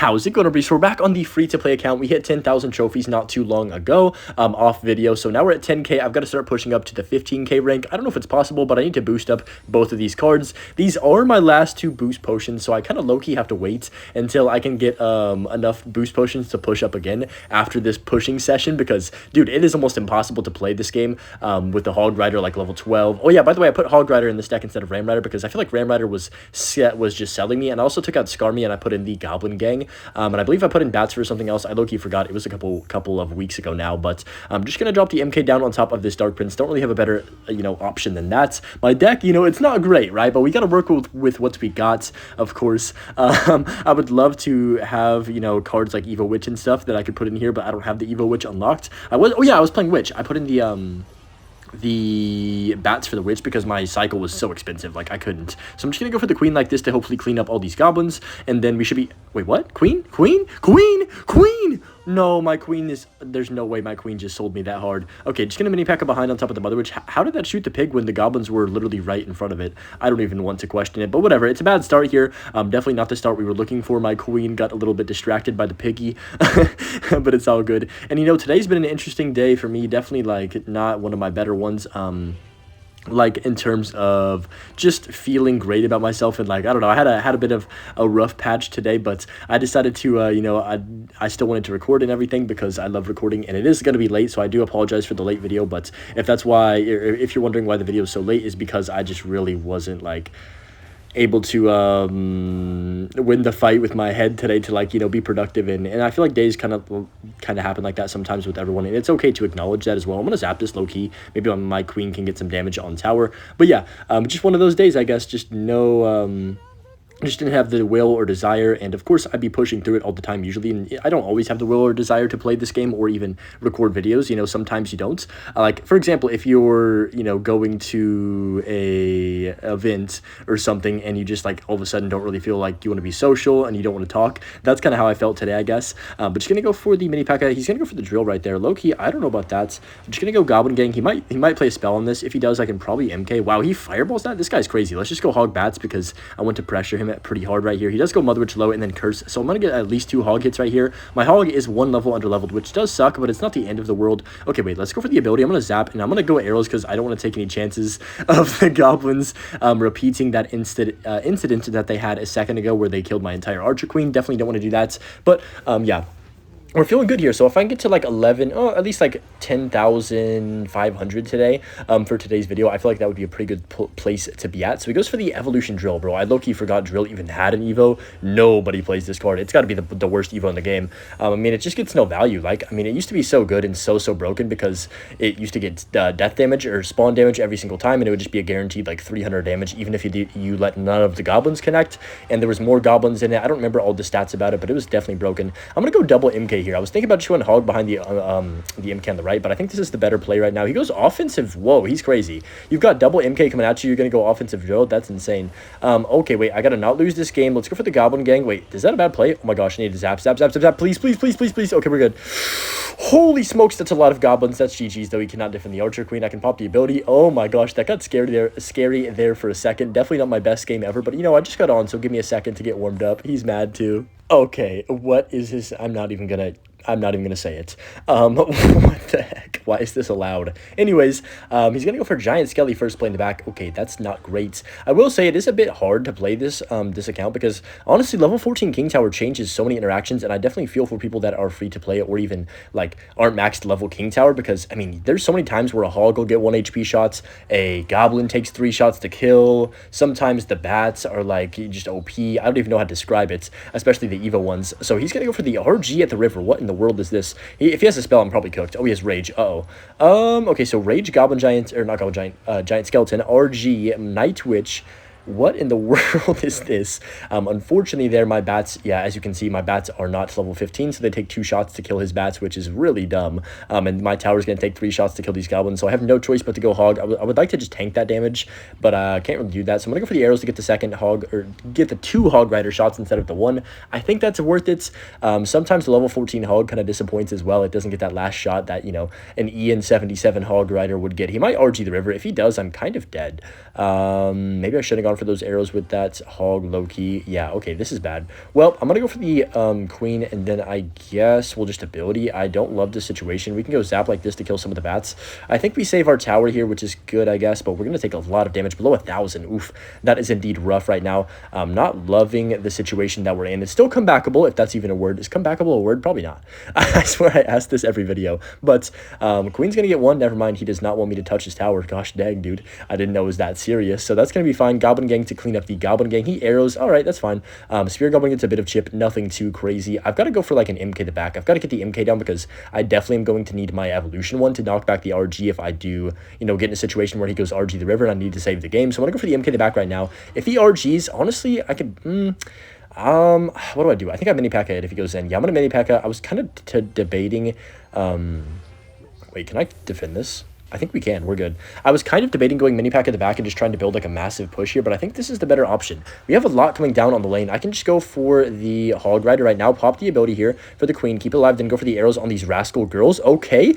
How's it going, everybody? So we're back on the free-to-play account. We hit 10,000 trophies not too long ago off video. So now we're at 10K. I've got to start pushing up to the 15K rank. I don't know if it's possible, but I need to boost up both of these cards. These are my last two boost potions, so I kind of low-key have to wait until I can get enough boost potions to push up again after this pushing session because, dude, it is almost impossible to play this game with the Hog Rider like level 12. Oh, yeah, by the way, I put Hog Rider in this deck instead of Ram Rider because I feel like Ram Rider was just selling me, and I also took out Scarmy and I put in the Goblin Gang. And I believe I put in bats for something else. I low-key forgot. It was a couple of weeks ago now, but I'm just gonna drop the MK down on top of this Dark Prince. Don't really have a better option than that. My deck, it's not great, right? But we gotta work with what we got, of course. I would love to have cards like Evo Witch and stuff that I could put in here, but I don't have the Evo Witch unlocked. I was playing Witch. I put in the bats for the witch because my cycle was so expensive, like I couldn't. So I'm just gonna go for the queen like this to hopefully clean up all these goblins, and then we should be wait, what? Queen? No, my queen is there's no way my queen just sold me that hard. Okay, just gonna mini pack a behind on top of the mother witch. How did that shoot the pig when the goblins were literally right in front of it? I don't even want to question it, but whatever. It's a bad start here. Definitely not the start we were looking for. My queen got a little bit distracted by the piggy, but it's all good. And today's been an interesting day for me. Definitely like not one of my better ones. Like in terms of just feeling great about myself, and like I don't know, I had a bit of a rough patch today, but I decided to I still wanted to record and everything because I love recording, and it is going to be late, so I do apologize for the late video. But if that's why, if you're wondering why the video is so late, is because I just really wasn't like able to win the fight with my head today to be productive, and I feel like days kind of happen like that sometimes with everyone, and it's okay to acknowledge that as well. I'm gonna zap this low-key. Maybe my queen can get some damage on tower, but yeah, just one of those days, I guess. Just no just didn't have the will or desire, and of course I'd be pushing through it all the time usually, and I don't always have the will or desire to play this game or even record videos. Sometimes you don't. Like for example, if you're going to a event or something and you just like all of a sudden don't really feel like you want to be social and you don't want to talk, that's kind of how I felt today, I guess. But just gonna go for the mini pack. He's gonna go for the drill right there. Low-key, I don't know about that. I'm just gonna go Goblin Gang. He might play a spell on this. If he does, I can probably MK. Wow, he fireballs that. This guy's crazy. Let's just go Hog Bats because I want to pressure him pretty hard right here. He does go Mother Witch low and then Curse, so I'm gonna get at least 2 hog hits right here. My hog is 1 level under leveled, which does suck, but it's not the end of the world. Okay, wait, let's go for the ability. I'm gonna zap and I'm gonna go arrows because I don't want to take any chances of the goblins repeating that incident that they had a second ago where they killed my entire archer queen. Definitely don't want to do that, but yeah, we're feeling good here. So if I can get to like at least like 10,500 today for today's video, I feel like that would be a pretty good place to be at. So he goes for the evolution drill, bro. I low-key forgot drill even had an evo. Nobody plays this card. It's got to be the worst evo in the game. I mean, it just gets no value. Like, I mean, it used to be so good and so broken because it used to get death damage or spawn damage every single time, and it would just be a guaranteed like 300 damage even if you let none of the goblins connect, and there was more goblins in it. I don't remember all the stats about it, but it was definitely broken. I'm gonna go double MK here. I was thinking about just going hog behind the MK on the right, but I think this is the better play right now. He goes offensive. Whoa, he's crazy. You've got double MK coming at you. You're going to go offensive drill. That's insane. Okay, wait. I got to not lose this game. Let's go for the Goblin Gang. Wait, is that a bad play? Oh my gosh, I need to zap. Please. Okay, we're good. Holy smokes, that's a lot of goblins. That's GG's, though. He cannot defend the Archer Queen. I can pop the ability. Oh my gosh, that got scary there for a second. Definitely not my best game ever, but I just got on, so give me a second to get warmed up. He's mad too. Okay, what is this? I'm not even gonna say it. What the heck? Why is this allowed? Anyways, he's gonna go for Giant Skelly first play in the back. Okay, that's not great. I will say it is a bit hard to play this account because honestly, level 14 King Tower changes so many interactions, and I definitely feel for people that are free to play or even like aren't maxed level King Tower, because I mean, there's so many times where a hog will get 1 HP shots, a goblin takes 3 shots to kill. Sometimes the bats are like just OP. I don't even know how to describe it, especially the Evo ones. So he's gonna go for the RG at the river. What in the world is this? If he has a spell, I'm probably cooked. Oh, he has Rage. Okay, so Rage, Goblin Giant, or not Goblin Giant, Giant Skeleton, RG, Night Witch. What in the world is this? Unfortunately there, my bats, yeah, as you can see, my bats are not level 15, so they take 2 shots to kill his bats, which is really dumb. And my tower is going to take 3 shots to kill these goblins, so I have no choice but to go hog. I would like to just tank that damage, but I can't really do that, so I'm going to go for the arrows to get the second hog, or get the 2 hog rider shots instead of the 1. I think that's worth it. Sometimes the level 14 hog kind of disappoints as well. It doesn't get that last shot that, an Ian 77 hog rider would get. He might RG the river. If he does, I'm kind of dead. Maybe I should have gone gone for those arrows with that hog low-key. Yeah, okay, this is bad. Well, I'm going to go for the queen, and then I guess we'll just ability. I don't love this situation. We can go zap like this to kill some of the bats. I think we save our tower here, which is good, I guess, but we're going to take a lot of damage. Below 1,000. Oof, that is indeed rough right now. I'm not loving the situation that we're in. It's still comebackable, if that's even a word. Is comebackable a word? Probably not. I swear I ask this every video. But queen's going to get one. Never mind. He does not want me to touch his tower. Gosh dang, dude. I didn't know it was that serious. So that's going to be fine. Goblin gang to clean up the goblin gang. He arrows. All right, that's fine. Spear goblin gets a bit of chip. Nothing too crazy. I've got to go for like an MK to back. I've got to get the MK down because I definitely am going to need my evolution one to knock back the RG if I do, you know, get in a situation where he goes RG the river and I need to save the game. So I'm going to go for the MK to back right now. If he RGs, honestly, I could... what do? I think I mini P.E.K.K.A it if he goes in. Yeah, I'm going to mini P.E.K.K.A. I was kind of debating... wait, can I defend this? I think we can. We're good. I was kind of debating going mini pack at the back and just trying to build like a massive push here, but I think this is the better option. We have a lot coming down on the lane. I can just go for the hog rider right now, pop the ability here for the queen, keep it alive, then go for the arrows on these rascal girls. Okay,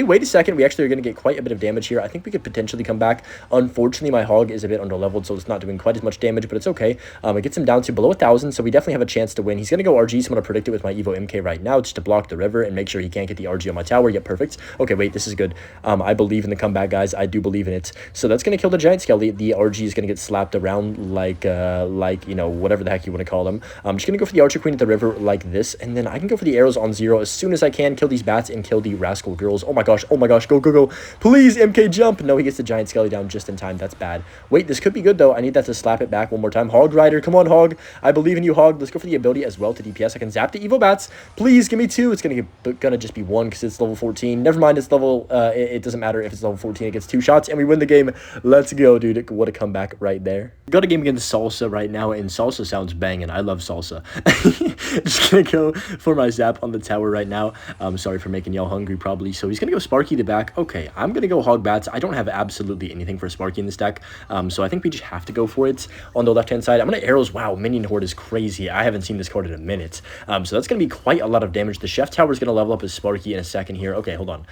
wait a second. We actually are going to get quite a bit of damage here. I think we could potentially come back. Unfortunately, my hog is a bit under-leveled, so it's not doing quite as much damage, but it's okay. It gets him down to below 1,000, so we definitely have a chance to win. He's going to go RG, so I'm going to predict it with my Evo MK right now just to block the river and make sure he can't get the RG on my tower. Yep, perfect. Okay, wait, this is good. I believe in the comeback, guys. I do believe in it. So that's going to kill the giant skelly. The RG is going to get slapped around like, you know, whatever the heck you want to call them. I'm just going to go for the archer queen at the river like this, and then I can go for the arrows on 0 as soon as I can, kill these bats and kill the rascal girls. Oh my gosh, go. Please, MK jump. No, he gets the giant skelly down just in time. That's bad. Wait, this could be good, though. I need that to slap it back one more time. Hog rider, come on, hog. I believe in you, hog. Let's go for the ability as well to DPS. I can zap the Evo bats. Please, give me 2. It's going to just be 1 because it's level 14. Never mind, it's level, it doesn't matter if it's level 14. It gets 2 shots and we win the game. Let's go, dude. What a comeback right there. Got a game against Salsa right now, and Salsa sounds banging. I love Salsa. Just gonna go for my zap on the tower right now. I'm sorry for making y'all hungry probably. So he's gonna go Sparky to back. Okay, I'm gonna go hog bats. I don't have absolutely anything for Sparky in this deck, so I think we just have to go for it. On the left hand side, I'm gonna arrows. Wow, minion horde is crazy. I haven't seen this card in a minute, so that's gonna be quite a lot of damage. The chef tower is gonna level up as Sparky in a second here. Okay, hold on.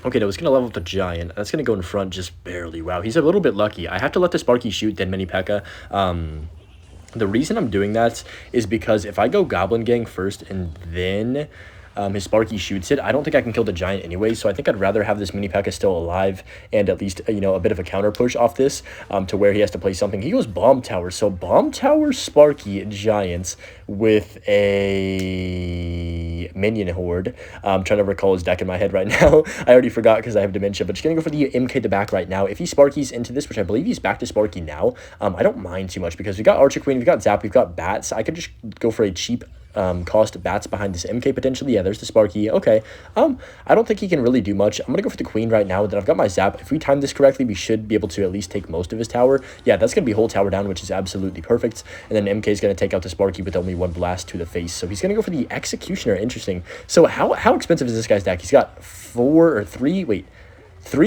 Okay, no, it's going to level up the giant. That's going to go in front just barely. Wow, he's a little bit lucky. I have to let the Sparky shoot, then mini P.E.K.K.A. The reason I'm doing that is because if I go Goblin Gang first and then his Sparky shoots it, I don't think I can kill the giant anyway, so I think I'd rather have this mini P.E.K.K.A still alive and at least, you know, a bit of a counter push off this to where he has to play something. He goes bomb tower, so bomb tower Sparky giants with a minion horde. I'm trying to recall his deck in my head right now. I already forgot because I have dementia, but just gonna go for the MK to back right now. If he Sparky's into this, which I believe he's back to Sparky now, I don't mind too much because we got Archer Queen, we've got Zap, we've got Bats. I could just go for a cheap cost bats behind this MK potentially. Yeah, there's the Sparky. Okay. I don't think he can really do much. I'm gonna go for the queen right now. Then I've got my zap. If we time this correctly, we should be able to at least take most of his tower. Yeah, that's gonna be whole tower down, which is absolutely perfect. And then MK is gonna take out the Sparky with only 1 blast to the face. So he's gonna go for the executioner. Interesting. So how expensive is this guy's deck? He's got 3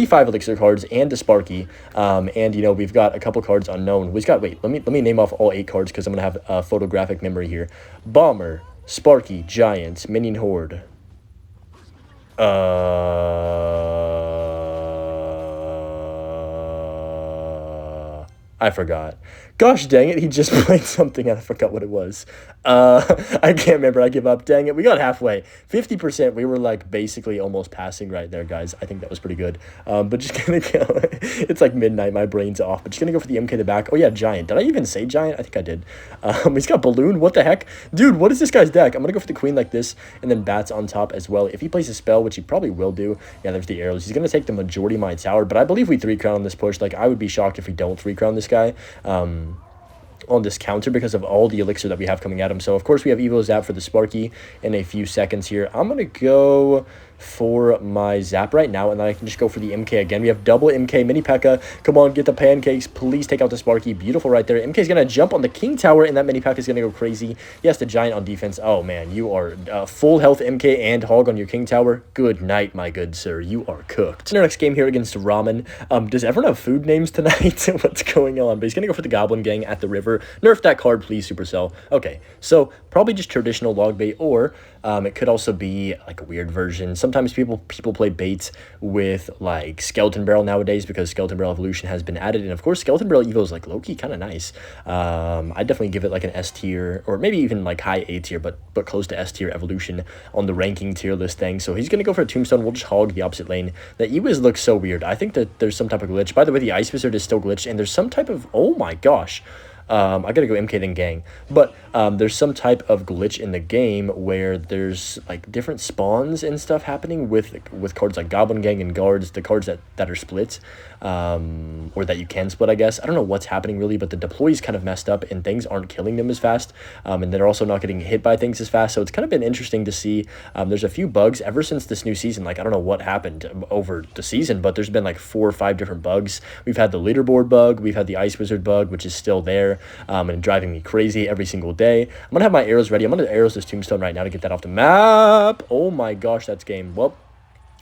5 elixir cards and a Sparky, and you know we've got a couple cards unknown. We've got let me name off all 8 cards because I'm gonna have a photographic memory here. Bomber, Sparky, Giant, Minion Horde. I forgot. Gosh dang it, he just played something and I forgot what it was. I can't remember. I give up. Dang it, we got halfway. 50%. We were like basically almost passing right there, guys. I think that was pretty good. But just gonna go. It's like midnight. My brain's off. But just gonna go for the MK to back. Oh yeah, Giant. Did I even say Giant? I think I did. He's got Balloon. What the heck? Dude, what is this guy's deck? I'm gonna go for the Queen like this and then Bats on top as well. If he plays a spell, which he probably will do. Yeah, there's the arrows. He's gonna take the majority of my tower. But I believe we 3-crown on this push. Like, I would be shocked if we don't 3-crown this guy. On this counter because of all the elixir that we have coming at him. So of course we have Evo Zap for the Sparky in a few seconds here. I'm gonna go for my Zap right now, and then I can just go for the MK again. We have double MK, mini P.E.K.K.A. Come on, get the pancakes. Please take out the Sparky. Beautiful right there. MK's gonna jump on the King Tower, and that mini P.E.K.K.A. is gonna go crazy. Yes, the Giant on defense. Oh man, you are full health MK and Hog on your King Tower. Good night, my good sir. You are cooked. In our next game here against Ramen, does everyone have food names tonight? What's going on? But he's gonna go for the Goblin Gang at the river. Nerf that card, please, Supercell. Okay, so probably just traditional log bait, or it could also be like a weird version, something sometimes people play baits with like Skeleton Barrel nowadays because Skeleton Barrel Evolution has been added, and of course Skeleton Barrel Evo is like low-key kind of nice. I'd definitely give it like an S tier, or maybe even like high A tier, but close to S tier evolution on the ranking tier list thing. So he's gonna go for a Tombstone. We'll just hog the opposite lane. The Ewiz looks so weird. I think that there's some type of glitch. By the way, the Ice Wizard is still glitched, and there's some type of, oh my gosh. I gotta go MK then gang, but there's some type of glitch in the game where there's like different spawns and stuff happening with cards like Goblin Gang and guards, the cards that are split, or that you can split, I guess. I don't know what's happening really, but the deploy is kind of messed up and things aren't killing them as fast, and they're also not getting hit by things as fast. So it's kind of been interesting to see. There's a few bugs ever since this new season. Like, I don't know what happened over the season, but there's been like 4 or 5 different bugs. We've had the leaderboard bug, we've had the Ice Wizard bug, which is still there. And driving me crazy every single day. I'm gonna have my arrows ready. I'm gonna arrows this Tombstone right now to get that off the map. Oh my gosh, that's game. Well,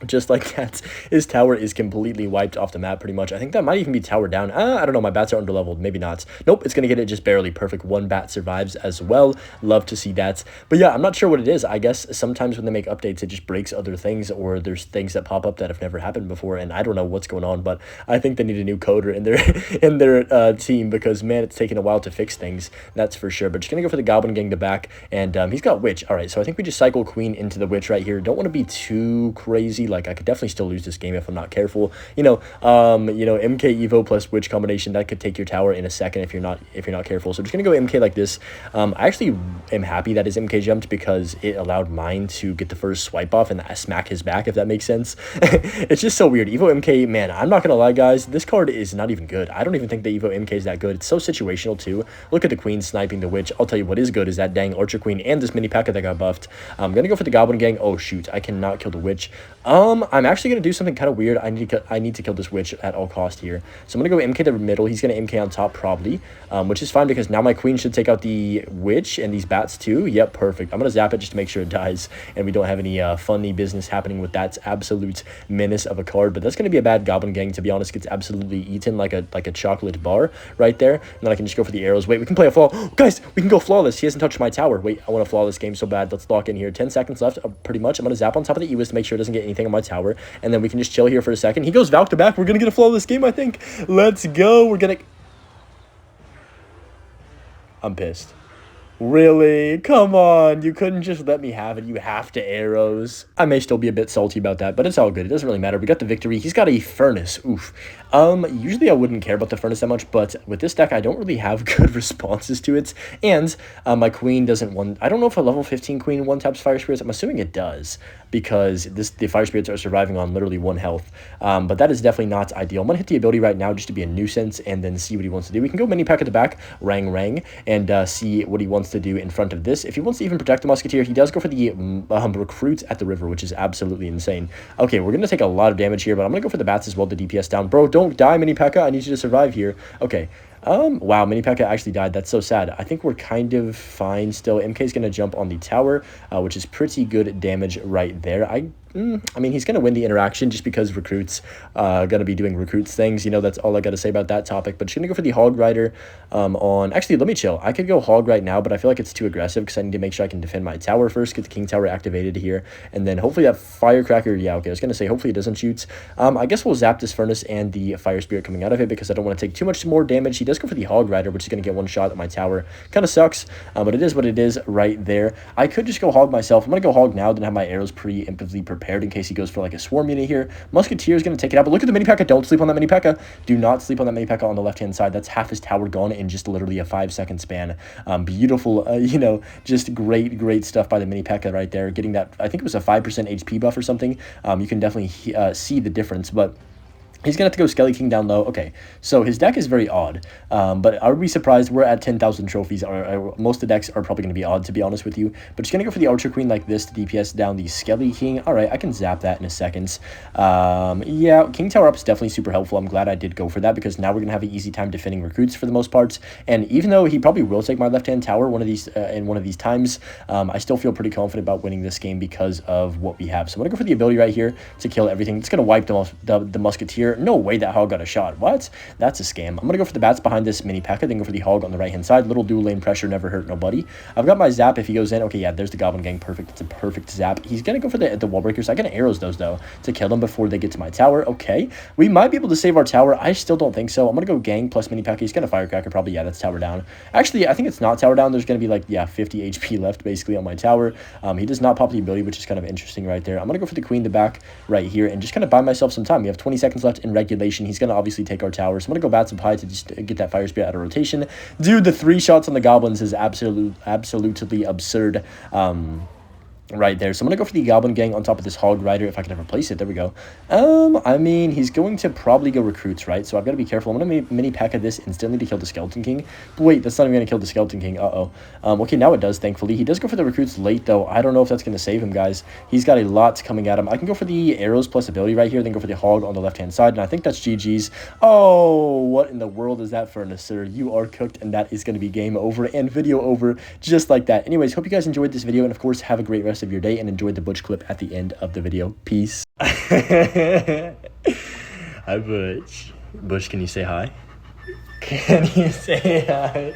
just like that, his tower is completely wiped off the map pretty much. I think that might even be tower down. I don't know, my bats are underleveled, maybe not. Nope, it's gonna get it just barely perfect. 1 bat survives as well. Love to see that. But yeah, I'm not sure what it is. I guess sometimes when they make updates, it just breaks other things, or there's things that pop up that have never happened before, and I don't know what's going on, but I think they need a new coder in their team, because man, it's taking a while to fix things, that's for sure. But just gonna go for the Goblin Gang to back, and he's got Witch. All right, so I think we just cycle Queen into the Witch right here. Don't want to be too crazy. Like, I could definitely still lose this game if I'm not careful. MK Evo plus Witch combination, that could take your tower in a second if you're not careful. So just gonna go MK like this. I actually am happy that his MK jumped, because it allowed mine to get the first swipe off and smack his back, if that makes sense. It's just so weird. Evo MK, man, I'm not gonna lie, guys, this card is not even good. I don't even think the Evo MK is that good. It's so situational too. Look at the Queen sniping the Witch. I'll tell you what is good is that dang Archer Queen and this mini P.E.K.K.A that got buffed. I'm gonna go for the Goblin Gang. Oh shoot, I cannot kill the Witch. I'm actually gonna do something kind of weird. I need to kill this Witch at all cost here. So I'm gonna go MK to the middle. He's gonna MK on top probably, which is fine, because now my Queen should take out the Witch and these bats too. Yep, perfect. I'm gonna zap it just to make sure it dies and we don't have any funny business happening with that absolute menace of a card. But that's gonna be a bad Goblin Gang, to be honest. Gets absolutely eaten like a chocolate bar right there. And then I can just go for the arrows. Wait, we can play a flaw. Guys, we can go flawless. He hasn't touched my tower. Wait, I want to flawless game so bad. Let's lock in here. 10 seconds left, pretty much. I'm gonna zap on top of the Ewiz to make sure it doesn't get anything on my tower, and then we can just chill here for a second. He goes Valk to back. We're gonna get a flawless game, I think. Let's go. I'm pissed. Really? Come on. You couldn't just let me have it. You have to arrows. I may still be a bit salty about that, but it's all good. It doesn't really matter. We got the victory. He's got a Furnace. Oof. Usually I wouldn't care about the Furnace that much, but with this deck, I don't really have good responses to it. And my Queen doesn't I don't know if a level 15 Queen one-taps Fire Spirits. I'm assuming it does, because the Fire Spirits are surviving on literally 1 health. But that is definitely not ideal. I'm going to hit the ability right now just to be a nuisance and then see what he wants to do. We can go mini P.E.K.K.A at the back, rang, and see what he wants to do in front of this. If he wants to even protect the Musketeer, he does go for the Recruit at the river, which is absolutely insane. Okay, we're going to take a lot of damage here, but I'm going to go for the bats as well to DPS down. Bro, don't die, mini P.E.K.K.A. I need you to survive here. Okay. Wow, mini P.E.K.K.A actually died. That's so sad. I think we're kind of fine still. MK is going to jump on the tower, which is pretty good damage right there. I mean, he's going to win the interaction just because Recruit's going to be doing Recruit's things. That's all I got to say about that topic. But just going to go for the Hog Rider on... Actually, let me chill. I could go Hog right now, but I feel like it's too aggressive because I need to make sure I can defend my tower first, get the King Tower activated here, and then hopefully that Firecracker... Yeah, okay, I was going to say hopefully it doesn't shoot. I guess we'll zap this Furnace and the Fire Spirit coming out of it because I don't want to take too much more damage. He does go for the Hog Rider, which is going to get 1 shot at my tower. Kind of sucks, but it is what it is right there. I could just go Hog myself. I'm going to go Hog now, then have my arrows preemptively prepared in case he goes for like a Swarm unit here. Musketeer is going to take it out, but look at the mini P.E.K.K.A. Don't sleep on that mini P.E.K.K.A. Do not sleep on that mini P.E.K.K.A. on the left-hand side. That's half his tower gone in just literally a 5-second span. Beautiful, just great stuff by the mini P.E.K.K.A. right there. Getting that, I think it was a 5% HP buff or something. You can definitely see the difference, but he's going to have to go Skelly King down low. Okay, so his deck is very odd, but are we surprised? We're at 10,000 trophies. Most of the decks are probably going to be odd, to be honest with you. But just going to go for the Archer Queen like this to DPS down the Skelly King. All right, I can zap that in a second. Yeah, King Tower up is definitely super helpful. I'm glad I did go for that because now we're going to have an easy time defending Recruits for the most part. And even though he probably will take my left-hand tower in one of these times, I still feel pretty confident about winning this game because of what we have. So I'm going to go for the ability right here to kill everything. It's going to wipe the Musketeer. here. No way that hog got a shot. What? That's a scam. I'm going to go for the bats behind this mini P.E.K.K.A, then go for the hog on the right-hand side. Little dual lane pressure, never hurt nobody. I've got my zap if he goes in. Okay, yeah, there's the Goblin Gang. Perfect. It's a perfect zap. He's going to go for the wall breakers. I got arrows those, though, to kill them before they get to my tower. Okay. We might be able to save our tower. I still don't think so. I'm going to go Gang plus mini P.E.K.K.A. He's going to Firecracker probably. Yeah, that's tower down. Actually, I think it's not tower down. There's going to be, like, yeah, 50 HP left, basically, on my tower. He does not pop the ability, which is kind of interesting right there. I'm going to go for the Queen the back right here and just kind of buy myself some time. We have 20 seconds left in regulation. He's going to obviously take our tower. So I'm going to go bats up high to just get that Fire Spirit out of rotation. Dude, the 3 shots on the Goblins is absolutely absurd. Right there. So I'm going to go for the Goblin Gang on top of this Hog Rider if I can ever place it. There we go. I mean, he's going to probably go Recruits, right? So I've got to be careful. I'm going to mini P.E.K.K.A this instantly to kill the Skeleton King. But wait, that's not even going to kill the Skeleton King. Uh-oh. Okay, now it does, thankfully. He does go for the Recruits late, though. I don't know if that's going to save him, guys. He's got a lot coming at him. I can go for the arrows plus ability right here, then go for the Hog on the left-hand side, and I think that's GG's. Oh, what in the world is that, Furnace, sir? You are cooked, and that is going to be game over and video over just like that. Anyways, hope you guys enjoyed this video, and of course, have a great rest of your day, and enjoy the Butch clip at the end of the video. Peace. Hi, Butch. Butch, can you say hi? Can you say hi?